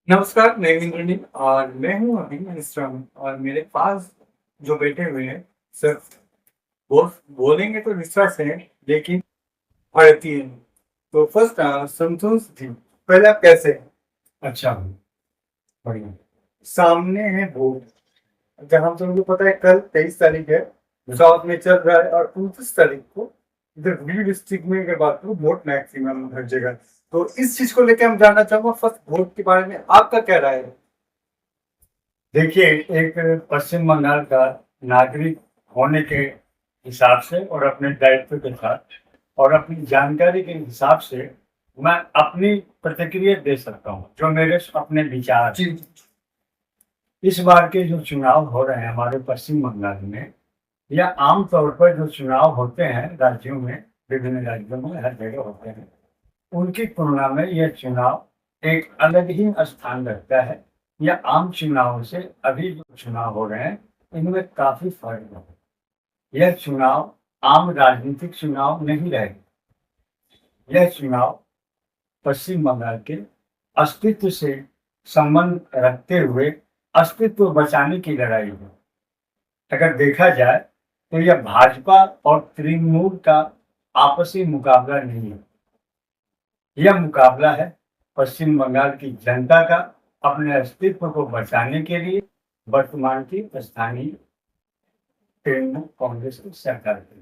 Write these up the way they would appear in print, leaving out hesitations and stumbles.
नमस्कार, मैं इंद्रनील और मैं हूँ अभी मिश्रा में और मेरे पास जो बैठे हुए हैं सिर्फ बोलेंगे तो विश्वास है लेकिन भारतीय हैं। तो फर्स्ट संतोष जी, पहले आप कैसे हैं? अच्छा, बढ़िया। सामने है वोट, जहाँ तुमको पता है कल 23 तारीख है, साउथ में चल रहा है और 29 तारीख को इधर बी डिस्ट्रिक्ट में अगर बात करूँ वोट मैक्सिमम हर जगह। तो इस चीज को लेकर हम जानना चाहूंगा, फर्स्ट वोट के बारे में आपका क्या राय है? देखिए, एक पश्चिम बंगाल का नागरिक होने के हिसाब से और अपने दायित्व के साथ और अपनी जानकारी के हिसाब से मैं अपनी प्रतिक्रिया दे सकता हूँ, जो मेरे अपने विचार जी। हैं। इस बार के जो चुनाव हो रहे हैं हमारे पश्चिम बंगाल में, या आम तौर पर जो चुनाव होते हैं राज्यों में, विभिन्न राज्यों में हर जगह होते हैं, उनकी तुलना में यह चुनाव एक अलग ही स्थान रखता है। या आम चुनावों से अभी जो चुनाव हो रहे हैं, इनमें काफी फर्क है। यह चुनाव आम राजनीतिक चुनाव नहीं रहेगा। यह चुनाव पश्चिम बंगाल के अस्तित्व से संबंध रखते हुए अस्तित्व बचाने की लड़ाई है। अगर देखा जाए तो यह भाजपा और तृणमूल का आपसी मुकाबला नहीं है। यह मुकाबला है पश्चिम बंगाल की जनता का अपने अस्तित्व को बचाने के लिए वर्तमान की स्थानीय तृणमूल कांग्रेस की सरकार के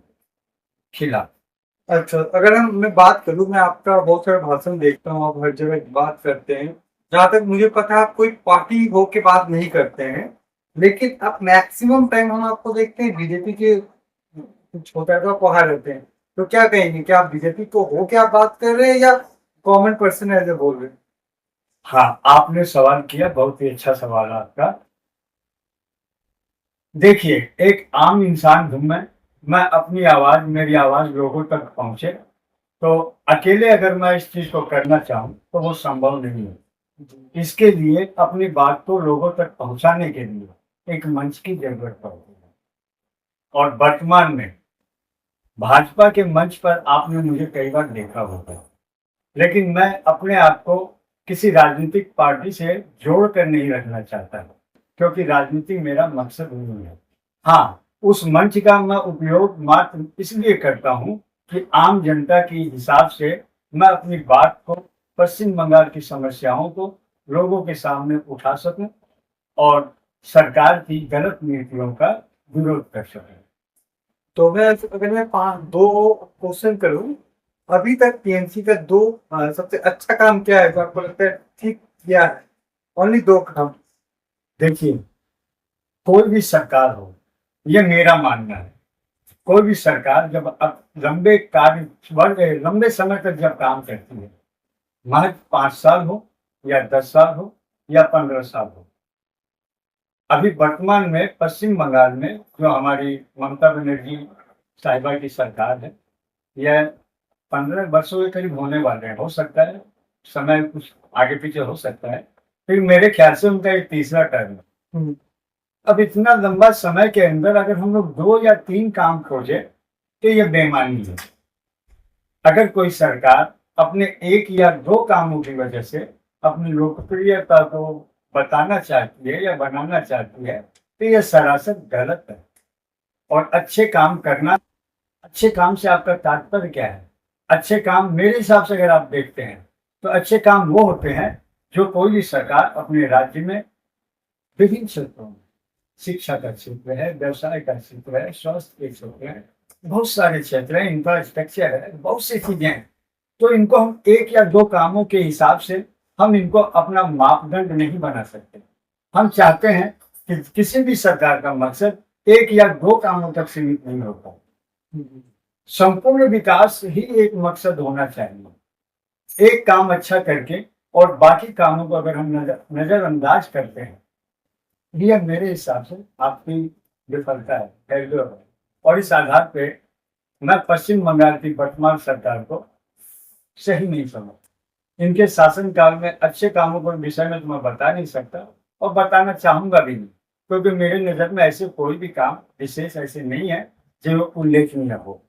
खिलाफ। अच्छा, अगर मैं बात करूं, मैं आपका बहुत सारा भाषण देखता हूँ, आप हर जगह बात करते हैं। जहां तक मुझे पता है आप कोई पार्टी हो के बात नहीं करते हैं, लेकिन आप मैक्सिमम टाइम हम आपको देखते हैं बीजेपी के कुछ होता है तो आप वहां रहते हैं। तो क्या कहेंगे, क्या आप बीजेपी को हो क्या बात कर रहे हैं या कॉमन पर्सन ऐसे बोल रहे हैं? हाँ, आपने सवाल किया, बहुत ही अच्छा सवाल है आपका। देखिए, एक आम इंसान हूं मैं अपनी आवाज, मेरी आवाज लोगों तक पहुंचे, तो अकेले अगर मैं इस चीज को करना चाहूं तो वो संभव नहीं है। इसके लिए अपनी बात को लोगों तक पहुंचाने के लिए एक मंच की जरूरत पड़ती है। और वर्तमान में भाजपा के मंच पर आपने मुझे कई बार देखा होगा, लेकिन मैं अपने आप को किसी राजनीतिक पार्टी से जोड़ कर नहीं रखना चाहता, क्योंकि राजनीति मेरा मकसद नहीं है। हाँ, उस मंच का मैं उपयोग मात्र इसलिए करता हूँ कि आम जनता के हिसाब से मैं अपनी बात को, पश्चिम बंगाल की समस्याओं को लोगों के सामने उठा सकूं और सरकार की गलत नीतियों का विरोध कर सकूं। तो मैं अगर मैं दो क्वेश्चन करूं, अभी तक टीएमसी का दो सबसे अच्छा काम क्या है जो आपको लगता है ठीक किया है? ओनली दो काम। देखिए, कोई भी सरकार हो, ये मेरा मानना है, कोई भी सरकार जब अब लंबे समय तक जब काम करती है, महज 5 साल हो या 10 साल हो या 15 साल हो। अभी वर्तमान में पश्चिम बंगाल में जो हमारी ममता बनर्जी साहिबा की सरकार है, यह 15 वर्षों के करीब होने वाले हैं। हो सकता है समय कुछ आगे पीछे हो सकता है, फिर मेरे ख्याल से उनका ये तीसरा टर्म है। अब इतना लंबा समय के अंदर अगर हम लोग 2 या 3 काम खोजे तो ये बेईमानी है। अगर कोई सरकार अपने 1 या 2 कामों की वजह से अपनी लोकप्रियता को बताना चाहती है या बनाना चाहती है, तो यह सरासर गलत है। और अच्छे काम करना, अच्छे काम से आपका तात्पर्य क्या है? अच्छे काम मेरे हिसाब से अगर आप देखते हैं तो अच्छे काम वो होते हैं जो कोई भी सरकार अपने राज्य में विभिन्न क्षेत्रों में, शिक्षा का क्षेत्र है, व्यवसाय का क्षेत्र है, स्वास्थ्य के क्षेत्र है, बहुत सारे क्षेत्र है, इंफ्रास्ट्रक्चर है, बहुत सी चीजें हैं। तो इनको हम 1 या 2 कामों के हिसाब से हम इनको अपना मापदंड नहीं बना सकते। हम चाहते हैं कि किसी भी सरकार का मकसद 1 या 2 कामों तक सीमित नहीं होता। संपूर्ण विकास ही एक मकसद होना चाहिए। एक काम अच्छा करके और बाकी कामों को अगर हम नजरअंदाज करते हैं, यह मेरे हिसाब से आपकी विफलता है, फेल्योर है। और इस आधार पे मैं पश्चिम बंगाल की वर्तमान सरकार को सही नहीं समझता। इनके शासनकाल में अच्छे कामों के विषय में तो मैं बता नहीं सकता और बताना चाहूंगा भी नहीं, क्योंकि मेरे नजर में ऐसे कोई भी काम विशेष ऐसे नहीं है जो उल्लेखनीय हो।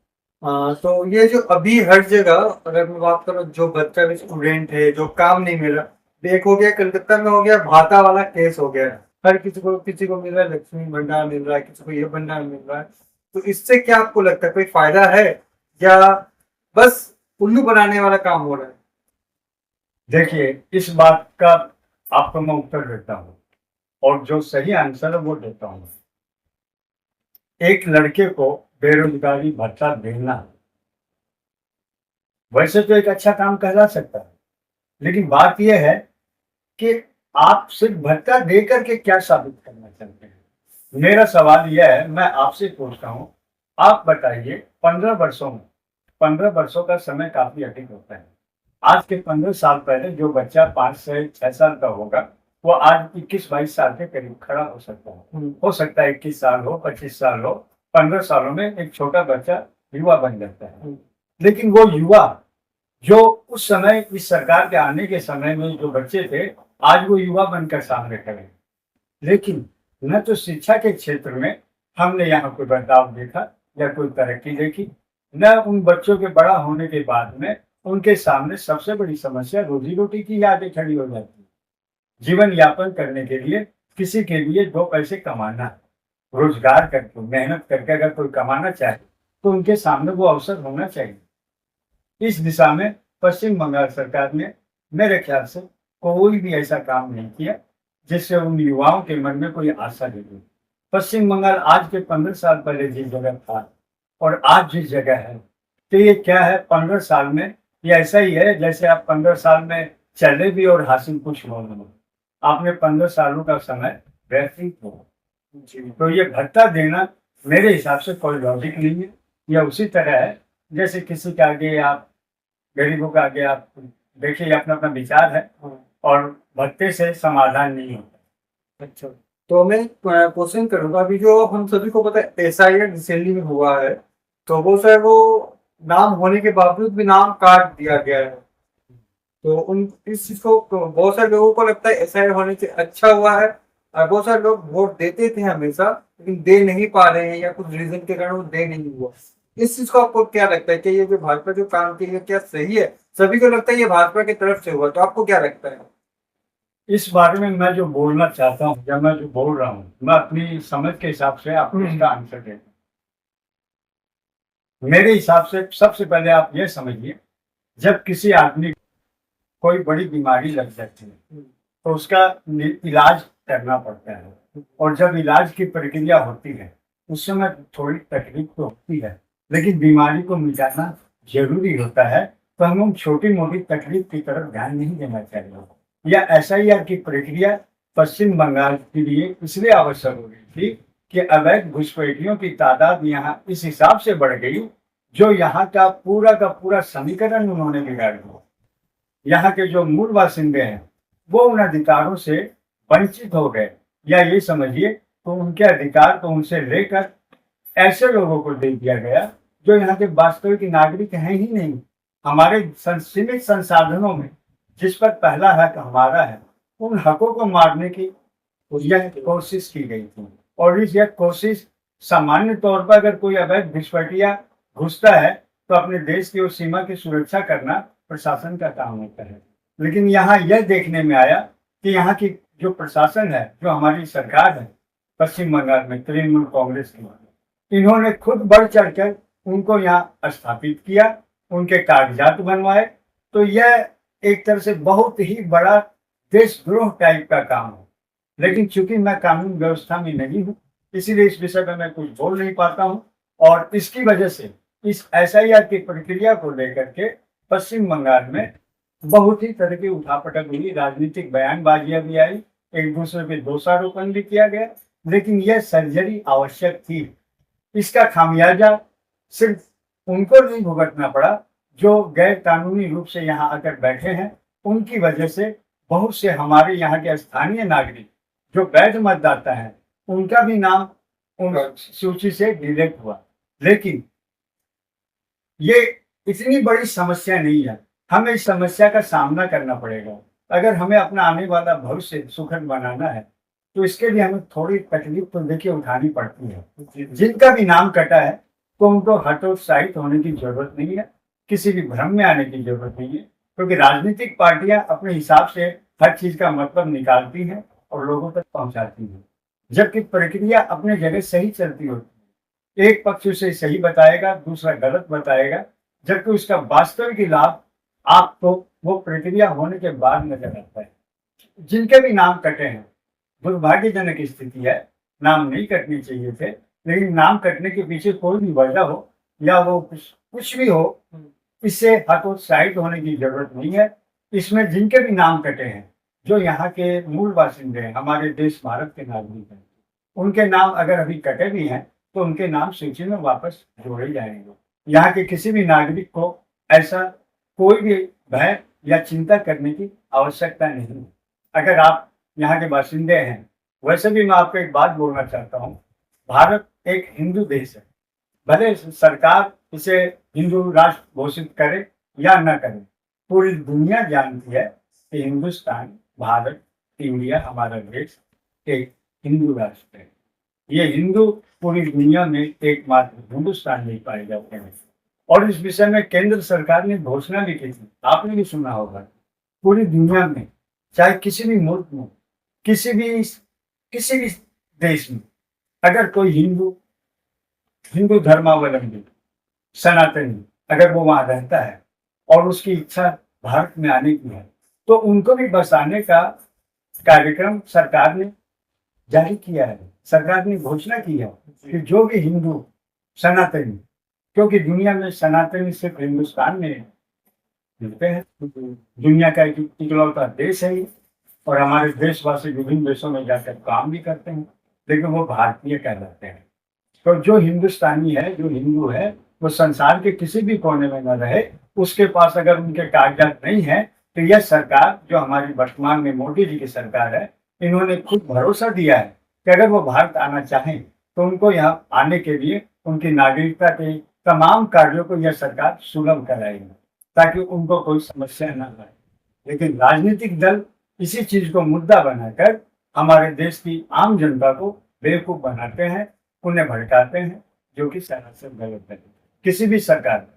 तो ये जो अभी हर जगह अगर मैं बात करूँ, जो बच्चा भी स्टूडेंट है जो काम नहीं मिल रहा, एक हो गया कलकत्ता में, हो गया भाता वाला केस हो गया। हर किसी को मिल रहा है, लक्ष्मी भंडार मिल रहा है, किसी को ये भंडार मिल रहा है। तो इससे क्या आपको लगता है, कोई फायदा है या बस उल्लू बनाने वाला काम हो रहा है? देखिए, इस बात का आपको मैं उत्तर देता हूँ और जो सही आंसर है वो देता हूँ। एक लड़के को बेरोजगारी भत्ता देना वैसे तो एक अच्छा काम कहला सकता है, लेकिन बात यह है कि आप सिर्फ भत्ता दे करके क्या साबित करना चाहते हैं। मेरा सवाल यह है, मैं आपसे पूछता हूँ, आप बताइए 15 वर्षों का समय काफी अधिक होता है। आज के 15 साल पहले जो बच्चा 5 से 6 साल का होगा वो आज 21-22 साल के करीब खड़ा हो सकता है। हो सकता है 21 साल हो, 25 साल हो, 15 सालों में एक छोटा बच्चा युवा बन जाता है। लेकिन वो युवा जो उस समय इस सरकार के आने के समय में जो बच्चे थे, आज वो युवा बनकर सामने खड़े। लेकिन न तो शिक्षा के क्षेत्र में हमने यहाँ कोई बदलाव देखा या कोई तरक्की देखी, न उन बच्चों के बड़ा होने के बाद में उनके सामने सबसे बड़ी समस्या रोजी रोटी की आगे खड़ी हो जाती है। जीवन यापन करने के लिए किसी के लिए 2 पैसे कमाना, रोजगार करके मेहनत करके अगर कोई कमाना चाहे तो उनके सामने वो अवसर होना चाहिए। इस दिशा में पश्चिम बंगाल सरकार ने मेरे ख्याल से कोई भी ऐसा काम नहीं किया जिससे उन युवाओं के मन में कोई आशा जगी। पश्चिम बंगाल आज के 15 साल पहले जिस जगह था और आज जिस जगह है, तो ये क्या है 15 साल में, ये ऐसा ही है जैसे आप 15 साल में चले भी और हासिल कुछ हो नहीं। आपने 15 सालों का समय व्यतीत हो। तो ये भत्ता देना मेरे हिसाब से कोई लॉजिक नहीं है। यह उसी तरह है जैसे किसी के आगे आप, गरीबों के आगे आप देखिए, अपना अपना विचार है और भत्ते से समाधान नहीं होता। अच्छा, तो मैं क्वेश्चन करूंगा, अभी जो हम सभी को पता है SIR रिसेंटली में हुआ है, तो वो सर वो नाम होने के बावजूद भी नाम काट दिया गया है। तो उन इस चीज को बहुत सारे लोगों को लगता है SIR होने से अच्छा हुआ है, और बहुत सारे लोग वोट देते थे हमेशा लेकिन दे नहीं पा रहे हैं या कुछ रीजन के कारण वो दे नहीं हुआ। इस चीज को आपको क्या लगता है कि ये जो भाजपा जो काम की है क्या सही है? सभी को लगता है ये भाजपा की तरफ से हुआ, तो आपको क्या लगता है? इस बारे में मैं जो बोलना चाहता हूँ या मैं जो बोल रहा हूँ, मैं अपनी समझ के हिसाब से आपको इसका आंसर देता हूँ। मेरे हिसाब से सबसे पहले आप ये समझिए, जब किसी आदमी कोई बड़ी बीमारी लग जाती है तो उसका इलाज करना पड़ता है, और जब इलाज की प्रक्रिया होती है उस समय थोड़ी तकलीफ तो होती है, लेकिन बीमारी को मिटाना जरूरी होता है। तो हमें छोटी मोटी तकलीफ की तरफ ध्यान नहीं देना चाहिए। या SIR की प्रक्रिया पश्चिम बंगाल के लिए इसलिए आवश्यक हो गई थी कि अवैध घुसपैठियों की तादाद यहाँ इस हिसाब से बढ़ गई, जो यहाँ का पूरा समीकरण उन्होंने बिगाड़ दिया। यहाँ के जो मूल बासिंदे हैं वो उन अधिकारों से वंचित हो गए, या ये समझिए तो उनके अधिकार को उनसे लेकर ऐसे लोगों को दे दिया गया जो यहाँ के वास्तविक नागरिक हैं ही नहीं। हमारे सीमित संसाधनों में जिस पर पहला हक हमारा है, उन हकों को मारने की यह कोशिश की गई थी। और इस यह कोशिश सामान्य तौर पर अगर कोई अवैध घुसपैठिया घुसता है तो अपने देश की उस सीमा की सुरक्षा करना प्रशासन का काम होता है। लेकिन यहाँ यह देखने में आया कि यहाँ की जो प्रशासन है, जो हमारी सरकार है पश्चिम बंगाल में तृणमूल कांग्रेस की, इन्होंने खुद बढ़ चढ़कर उनको यहाँ स्थापित किया, उनके कागजात बनवाए। तो यह एक तरह से बहुत ही बड़ा देशद्रोह टाइप का काम है। लेकिन चूंकि मैं कानून व्यवस्था में नहीं हूँ, इसीलिए इस विषय में मैं कुछ बोल नहीं पाता हूँ, और इसकी वजह से इस SIR की प्रक्रिया को लेकर के पश्चिम बंगाल में बहुत ही तरह की उठापटक हुई, राजनीतिक बयानबाजियां भी आई, एक दूसरे पे दोषारोपण भी किया गया। लेकिन यह सर्जरी आवश्यक थी। इसका खामियाजा सिर्फ उनको नहीं भुगतना पड़ा जो गैर कानूनी रूप से यहाँ आकर बैठे हैं, उनकी वजह से बहुत से हमारे यहाँ के स्थानीय नागरिक जो वैध मतदाता हैं उनका भी नाम उन सूची से डिलीट हुआ। लेकिन ये इतनी बड़ी समस्या नहीं है, हमें इस समस्या का सामना करना पड़ेगा। अगर हमें अपना आने वाला भविष्य सुखद बनाना है तो इसके लिए हमें थोड़ी तकलीफ तो देखिए उठानी पड़ती है। जिनका भी नाम कटा है तो उनको हतोत्साहित होने की जरूरत नहीं है, किसी भी भ्रम में आने की जरूरत नहीं है, क्योंकि राजनीतिक पार्टियां अपने हिसाब से हर चीज का मतलब निकालती हैं और लोगों तक पहुंचाती हैं, जबकि प्रक्रिया अपने जगह सही चलती होती है। एक पक्ष उसे सही बताएगा, दूसरा गलत बताएगा, जबकि उसका वास्तविक लाभ आपको वो प्रक्रिया होने के बाद नजर आता है। जिनके भी नाम कटे हैं, दुर्भाग्यजनक स्थिति है, नाम नहीं कटने चाहिए थे, लेकिन नाम कटने के पीछे कोई भी वजह हो या वो कुछ भी हो, इससे हतोत्साहित होने की जरूरत नहीं है। इसमें जिनके भी नाम कटे हैं, जो यहाँ के मूल बासिंदे हैं, हमारे देश भारत के नागरिक हैं, उनके नाम अगर अभी कटे भी हैं तो उनके नाम सूची में वापस जोड़े जाएंगे। यहाँ के किसी भी नागरिक को ऐसा कोई भी भय या चिंता करने की आवश्यकता नहीं है। अगर आप यहाँ के बासिंदे हैं, वैसे भी मैं आपको एक बात बोलना चाहता हूँ, भारत एक हिंदू देश है। भले सरकार इसे हिंदू राष्ट्र घोषित करे या न करे, पूरी दुनिया जानती है कि हिंदुस्तान, भारत, इंडिया, हमारा देश एक हिंदू राष्ट्र है। ये हिंदू पूरी दुनिया में एकमात्र हिंदुस्तान में पाए जाते हैं। और इस विषय में केंद्र सरकार ने घोषणा भी की थी, आपने भी सुना होगा। पूरी दुनिया में, चाहे किसी भी मुल्क में, किसी भी देश में, अगर कोई हिंदू धर्मावलंबी, सनातनी, अगर वो वहां रहता है और उसकी इच्छा भारत में आने की है, तो उनको भी बसाने का कार्यक्रम सरकार ने जारी किया है। सरकार ने घोषणा की है कि जो भी हिंदू सनातनी, क्योंकि दुनिया में सनातनी सिर्फ हिंदुस्तान में मिलते हैं, दुनिया का एक इकलौता देश है ये, और हमारे देशवासी विभिन्न देशों में जाकर काम भी करते हैं, लेकिन वो भारतीय कहलाते हैं। तो जो हिंदुस्तानी है, जो हिंदू है, वो संसार के किसी भी कोने में न रहे, उसके पास अगर उनके कागजात नहीं है, तो यह सरकार, जो हमारी वर्तमान में मोदी जी की सरकार है, इन्होंने खुद भरोसा दिया है कि अगर वो भारत आना चाहें तो उनको यहाँ आने के लिए उनकी नागरिकता के तमाम कार्यों को यह सरकार सुलभ कराएगी, ताकि उनको कोई समस्या न आए। लेकिन राजनीतिक दल इसी चीज को मुद्दा बनाकर हमारे देश की आम जनता को बेवकूफ बनाते हैं, उन्हें भड़काते हैं, जो कि सरासर गलत है। किसी भी सरकार,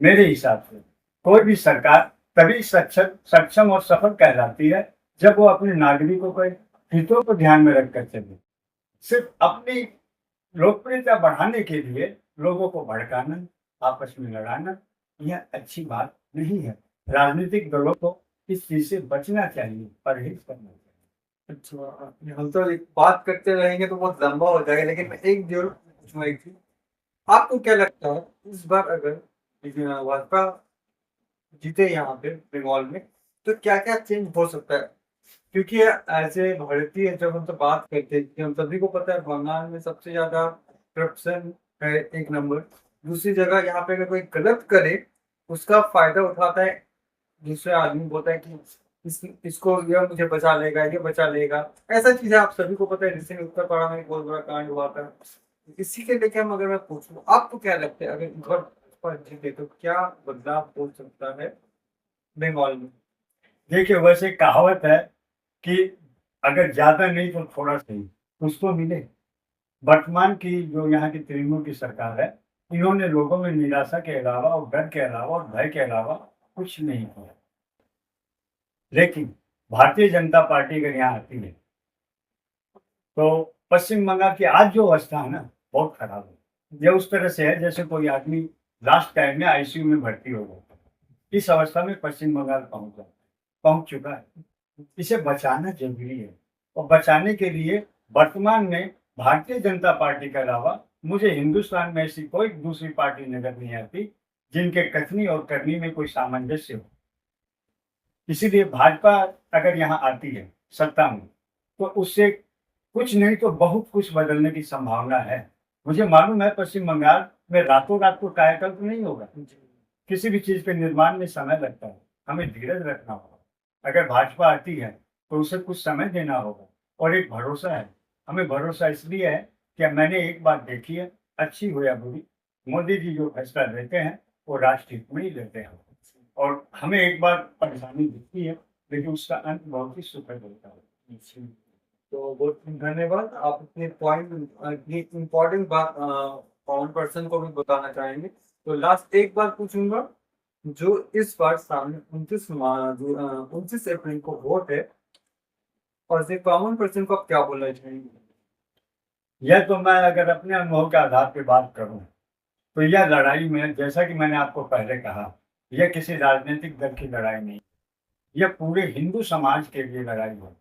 मेरे हिसाब से कोई भी सरकार तभी सक्षम और सफल कहलाती है जब वो अपने नागरिकों के हितों को ध्यान में रखकर चले। सिर्फ अपनी लोकप्रियता बढ़ाने के लिए लोगों को भड़काना, आपस में लड़ाना, यह अच्छी बात नहीं है। राजनीतिक दलों को इस चीज से बचना चाहिए, परहेज करना चाहिए। अच्छा, हम तो एक बात करते रहेंगे तो बहुत लंबा हो जाएगा, लेकिन मैं एक जरूर पूछूंगा एक चीज, आपको क्या लगता है इस बार अगर भाजपा जीते यहाँ पे बंगाल में, तो क्या क्या चेंज हो सकता है? क्योंकि ऐसे भारतीय जब हम तो बात करते हैं कि हम सभी को पता है बंगाल में सबसे ज्यादा करप्शन है, एक नंबर। दूसरी जगह यहाँ पे अगर कोई गलत करे, उसका फायदा उठाता है दूसरे आदमी, बोलता है कि इसको ये मुझे बचा लेगा, ये बचा लेगा। ऐसा चीज है, आप सभी को पता है। रिसेंट उत्तर प्रदेश में एक बहुत बड़ा कांड हुआ था। इसी के लेके हम, अगर मैं पूछूं, आपको क्या लगता है अगर इधर पर जीते तो क्या बदलाव हो सकता है बंगाल में? देखिए, वैसे कहावत है कि अगर ज्यादा नहीं तो थोड़ा सही, कुछ तो मिले। वर्तमान की जो यहाँ की तृणमूल की सरकार है, इन्होंने लोगों में निराशा के अलावा और डर के अलावा और भय के अलावा कुछ नहीं किया। लेकिन भारतीय जनता पार्टी अगर यहाँ आती है तो पश्चिम बंगाल की आज जो अवस्था है ना, बहुत खराब है। यह उस तरह से है जैसे कोई आदमी लास्ट टाइम में आईसीयू में भर्ती हो गया। इस अवस्था में पश्चिम बंगाल पहुंच चुका है। इसे बचाना जरूरी है, और बचाने के लिए वर्तमान में भारतीय जनता पार्टी के अलावा मुझे हिंदुस्तान में ऐसी कोई दूसरी पार्टी नजर नहीं आती जिनके कथनी और करनी में कोई सामंजस्य हो। इसीलिए भाजपा अगर यहाँ आती है सत्ता में, तो उससे कुछ नहीं तो बहुत कुछ बदलने की संभावना है। मुझे मालूम है पश्चिम बंगाल में रातों रात को कायाकल्प नहीं होगा। किसी भी चीज के निर्माण में समय लगता है, हमें धीरज रखना होगा। अगर भाजपा आती है तो उसे कुछ समय देना होगा, और एक भरोसा है। हमें भरोसा इसलिए है कि मैंने एक बात देखी है, अच्छी हो या बुरी, मोदी जी जो फैसला लेते हैं वो राष्ट्र हित में ही लेते हैं। और हमें एक बार परेशानी दिखती है, लेकिन उसका अंत बहुत ही सुखद होता है। तो बहुत धन्यवाद, आप अपने पॉइंट, ये इम्पोर्टेंट बात कॉमन पर्सन को भी बताना चाहेंगे। तो लास्ट एक बार पूछूंगा, जो इस बार सामने 29 अप्रैल को वोट है, और सिर्फ कॉमन पर्सन को आप क्या बोलना चाहेंगे? यह तो मैं अगर अपने अनुभव के आधार पे बात करूं, तो यह लड़ाई में, जैसा कि मैंने आपको पहले कहा, यह किसी राजनीतिक दल की लड़ाई नहीं, यह पूरे हिंदू समाज के लिए लड़ाई है।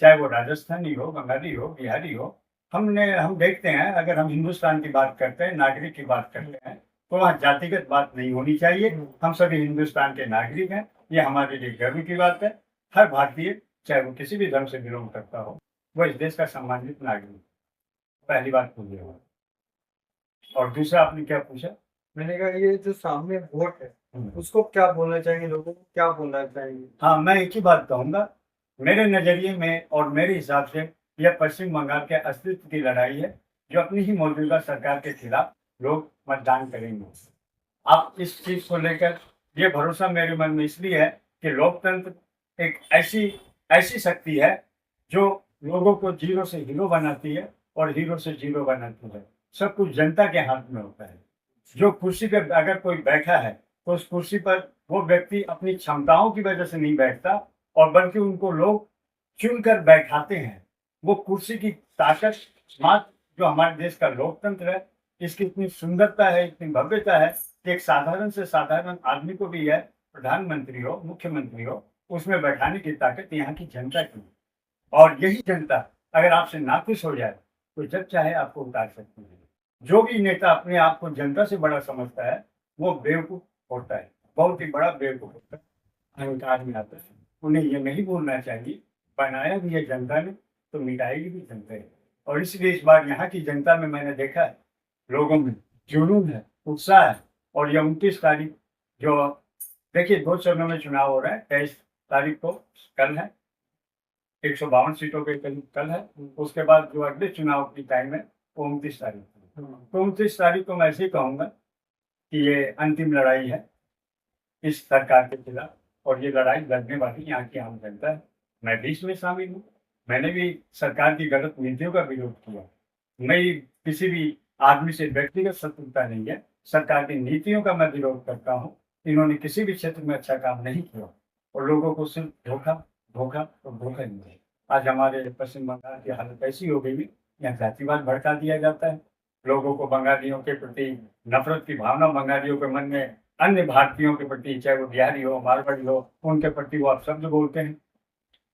चाहे वो राजस्थानी हो, बंगाली हो, बिहारी हो। हम देखते हैं, अगर हम हिंदुस्तान की बात करते हैं, नागरिक की बात करते हैं, तो वहाँ जातिगत बात नहीं होनी चाहिए। हम सभी हिंदुस्तान के नागरिक हैं, ये हमारे लिए गर्व की बात है। हर भारतीय, चाहे वो किसी भी धर्म से बिलोंग करता हो, वो इस देश का सम्मानित नागरिक है। पहली बात तो ये हो। और दूसरा आपने क्या पूछा? मैंने कहा ये जो सामने वोट है, हम्म। उसको क्या बोलना चाहेंगे, लोगों को क्या बोलना चाहेंगे? हाँ, मैं एक ही बात कहूँगा। मेरे नज़रिए में और मेरे हिसाब से यह पश्चिम बंगाल के अस्तित्व की लड़ाई है, जो अपनी ही मौजूदा सरकार के खिलाफ लोग मतदान करेंगे। आप इस चीज़ को लेकर, ये भरोसा मेरे मन में इसलिए है कि लोकतंत्र एक ऐसी ऐसी शक्ति है जो लोगों को जीरो से हीरो बनाती है और हीरो से जीरो बनाती है। सब कुछ जनता के हाथ में होता है। जो कुर्सी पे अगर कोई बैठा है, तो उस कुर्सी पर वो व्यक्ति अपनी क्षमताओं की वजह से नहीं बैठता, और बल्कि उनको लोग चुनकर बैठाते हैं। वो कुर्सी की ताकत मात्र, जो हमारे देश का लोकतंत्र है, इसकी इतनी सुंदरता है, इतनी भव्यता है कि एक साधारण से साधारण आदमी को भी है, प्रधानमंत्री हो, मुख्यमंत्री हो, उसमें बैठाने की ताकत यहाँ की जनता की है। और यही जनता अगर आपसे नाखुश हो जाए, तो जब चाहे आपको उतार सकती है। जो भी नेता अपने आप को जनता से बड़ा समझता है, वो बेवकूफ होता है, बहुत ही बड़ा बेवकूफ होता है, अहंकार में आता है। उन्हें ये नहीं भूलना चाहिए, बनाया भी है जनता ने, तो मिटाएगी भी जनता है। और इसलिए इस बार यहाँ की जनता में मैंने देखा है, लोगों में जुनून है, उत्साह है। और ये 29 तारीख, जो देखिए 2 चरणों में चुनाव हो रहा है। 23 तारीख को कल है, 152 सीटों के करीब कल है। उसके बाद जो अगले चुनाव की टाइम है, वो 29 तारीख को है। तो 29 तारीख को मैं ऐसे ही कहूँगा कि ये अंतिम लड़ाई है इस सरकार के खिलाफ, और ये लड़ाई लड़ने वाली यहाँ की आम जनता है। मैं भी इसमें शामिल हूँ। मैंने भी सरकार की गलत नीतियों का विरोध किया। मेरी किसी भी आदमी से व्यक्तिगत शत्रुता नहीं है, सरकार की नीतियों का मैं विरोध करता हूँ। इन्होंने किसी भी क्षेत्र में अच्छा काम नहीं किया, और लोगों को सिर्फ धोखा, धोखा और धोखा ही मिला। आज हमारे पश्चिम बंगाल की हालत ऐसी हो गई है, यहाँ जातिवाद भड़का दिया जाता है। लोगों को बंगालियों के प्रति नफरत की भावना बंगालियों के मन में, अन्य भारतीयों के प्रति, चाहे वो बिहारी हो, मारवाड़ी हो, उनके प्रति वो अपशब्द बोलते हैं।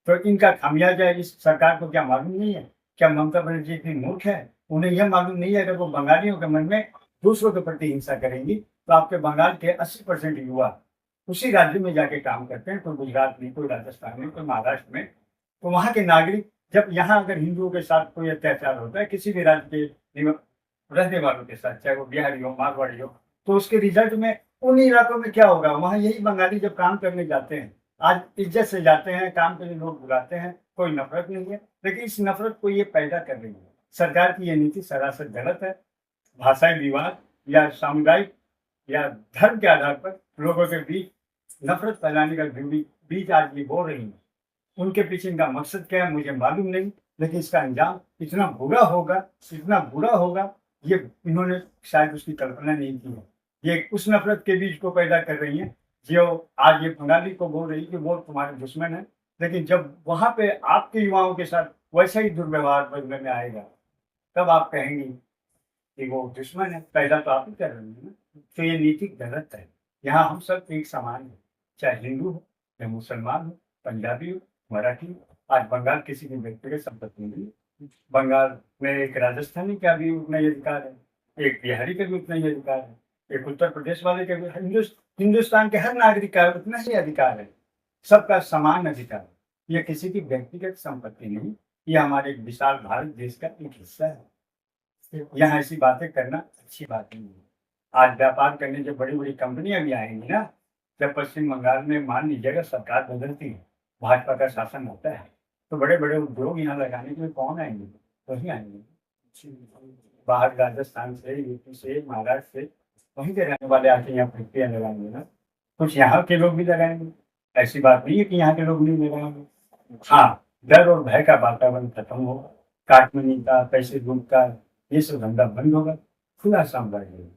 तो इनका खामियाजा इस सरकार को क्या मालूम नहीं है? क्या ममता बनर्जी इतनी मूर्ख है? उन्हें यह मालूम नहीं है, अगर वो बंगालियों के मन में दूसरों के प्रति हिंसा करेंगी, तो आपके बंगाल के 80% युवा उसी राज्य में जाके काम करते हैं, कोई गुजरात में, कोई राजस्थान में, कोई महाराष्ट्र में। तो वहाँ के नागरिक, जब यहाँ अगर हिंदुओं के साथ कोई अत्याचार होता है, किसी भी राज्य के रहने वालों के साथ, चाहे वो बिहारी हो, मारवाड़ी हो, तो उसके रिजल्ट में उन इलाकों में क्या होगा? वहाँ यही बंगाली जब काम करने जाते हैं, आज इज्जत से जाते हैं, काम के लिए लोग बुलाते हैं, कोई नफरत नहीं है। लेकिन इस नफरत को ये पैदा कर रही है सरकार की। ये नीति सरासर गलत है। भाषाई विवाद या सामुदायिक या धर्म के आधार पर लोगों के बीच नफरत फैलाने का बीज आज ये बो रही है। उनके पीछे इनका मकसद क्या है मुझे मालूम नहीं, लेकिन इसका अंजाम इतना बुरा होगा, इतना बुरा होगा, ये इन्होंने शायद उसकी कल्पना नहीं की है। ये उस नफरत के बीज को पैदा कर रही है, जो आज ये बंगाली को बोल रही कि वो तुम्हारे दुश्मन है। लेकिन जब वहां पे आपके युवाओं के साथ वैसा ही दुर्व्यवहार बदलने में आएगा, तब आप कहेंगे कि वो दुश्मन है। पैदा तो आप ही कर रहे हैं ना। तो ये नीति गलत है। यहाँ हम सब एक समान हैं, चाहे हिंदू हो, चाहे मुसलमान हो, पंजाबी हो, मराठी हो। आज बंगाल किसी की व्यक्तिगत संपत्ति नहीं है। बंगाल में एक राजस्थानी का भी उतना ही अधिकार है, एक बिहारी का भी उतना ही अधिकार है, एक उत्तर प्रदेश वाले का भी, हिंदुस्तान के हर नागरिक का उतना ही अधिकार है। सबका समान अधिकार। यह किसी की व्यक्तिगत संपत्ति नहीं, ये हमारे एक विशाल भारत देश का एक हिस्सा है। यहाँ ऐसी बातें करना अच्छी बात नहीं है। आज व्यापार करने जो बड़ी बड़ी कंपनियां भी आएंगी ना, जब पश्चिम बंगाल में मान लीजिएगा सरकार बदलती है, भाजपा का शासन होता है, तो बड़े बड़े उद्योग यहाँ लगाने के लिए कौन आएंगे? वही आएंगे बाहर, राजस्थान से, यूपी से, महाराष्ट्र से, वहीं के रहने वाले आके यहाँ फैक्ट्रियाँ लगाएंगे ना। कुछ यहाँ के लोग भी लगाएंगे, ऐसी बात नहीं है कि यहाँ के लोग नहीं लगाएंगे। हाँ, डर और भय का वातावरण खत्म होगा, काटमनी का, पैसे लूट का, ये सब धंधा बंद होगा, खुला साम्राज्य होगा।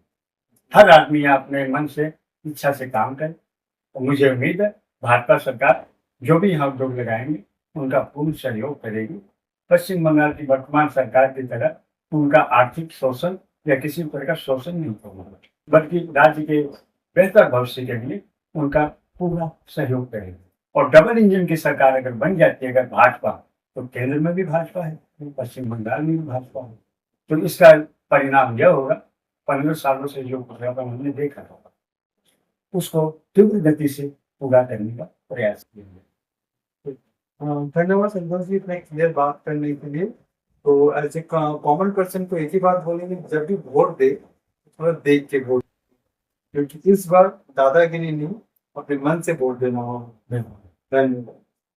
हर आदमी अपने मन से, इच्छा से काम करे। और मुझे उम्मीद है भाजपा सरकार जो भी यहाँ उद्योग लगाएंगे, उनका पूर्ण सहयोग करेगी। पश्चिम बंगाल की वर्तमान सरकार की तरह उनका आर्थिक शोषण या किसी प्रकार का शोषण नहीं होगा, बल्कि राज्य के बेहतर भविष्य के लिए उनका पूरा सहयोग करेगी। और डबल इंजन की सरकार अगर बन जाती है अगर भाजपा, तो केंद्र में भी भाजपा है, पश्चिम बंगाल में भी भाजपा है, तो इसका परिणाम यह होगा 15 सालों से जो विज्ञापन हमने देखा होगा उसको तीव्र गति से पूरा करने का प्रयास किया। धन्यवाद संतोष जी इतना क्लियर बात करने के लिए। तो एज ए कॉमन पर्सन को एक ही बात बोलेंगे, जब भी वोट दे थोड़ा देख के वोट, क्योंकि इस बार दादागिरी नहीं अपने मन से वोट देना होगा। धन्यवाद।